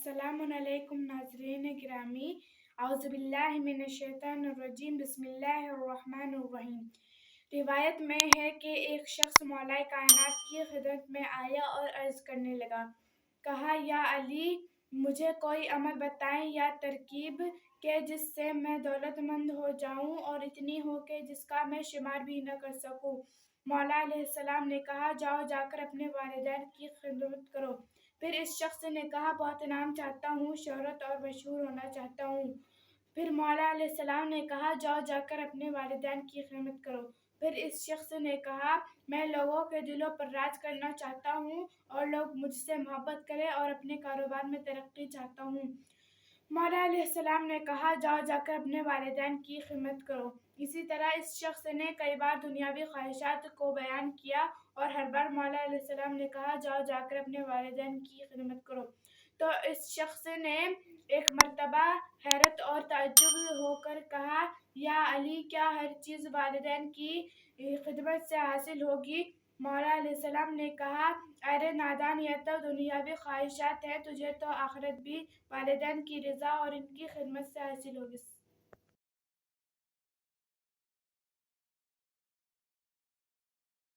السلام علیکم ناظرین گرامی، اعوذ باللہ من الشیطان الرجیم، بسم اللہ الرحمن الرحیم۔ روایت میں ہے کہ ایک شخص مولا کائنات کی خدمت میں آیا اور عرض کرنے لگا، کہا یا علی، مجھے کوئی عمل بتائیں یا ترکیب کہ جس سے میں دولت مند ہو جاؤں اور اتنی ہو کہ جس کا میں شمار بھی نہ کر سکوں۔ مولا علیہ السلام نے کہا، جاؤ جا کر اپنے والدین کی خدمت کرو۔ پھر اس شخص نے کہا، بہت انعام چاہتا ہوں، شہرت اور مشہور ہونا چاہتا ہوں۔ پھر مولا علیہ السلام نے کہا، جاؤ جا کر اپنے والدین کی خدمت کرو۔ پھر اس شخص نے کہا، میں لوگوں کے دلوں پر راج کرنا چاہتا ہوں اور لوگ مجھ سے محبت کریں اور اپنے کاروبار میں ترقی چاہتا ہوں۔ مولا علیہ السلام نے کہا، جاؤ جا کر اپنے والدین کی خدمت کرو۔ اسی طرح اس شخص نے کئی بار دنیاوی خواہشات کو بیان کیا اور ہر بار مولا علیہ السلام نے کہا، جاؤ جا کر اپنے والدین کی خدمت کرو۔ تو اس شخص نے ایک مرتبہ حیرت اور تعجب ہو کر کہا، یا علی، کیا ہر چیز والدین کی خدمت سے حاصل ہوگی؟ مولا علیہ السلام نے کہا، ارے نادان، یہ تو دنیاوی خواہشات ہیں، تجھے تو آخرت بھی والدین کی رضا اور ان کی خدمت سے حاصل ہوگی۔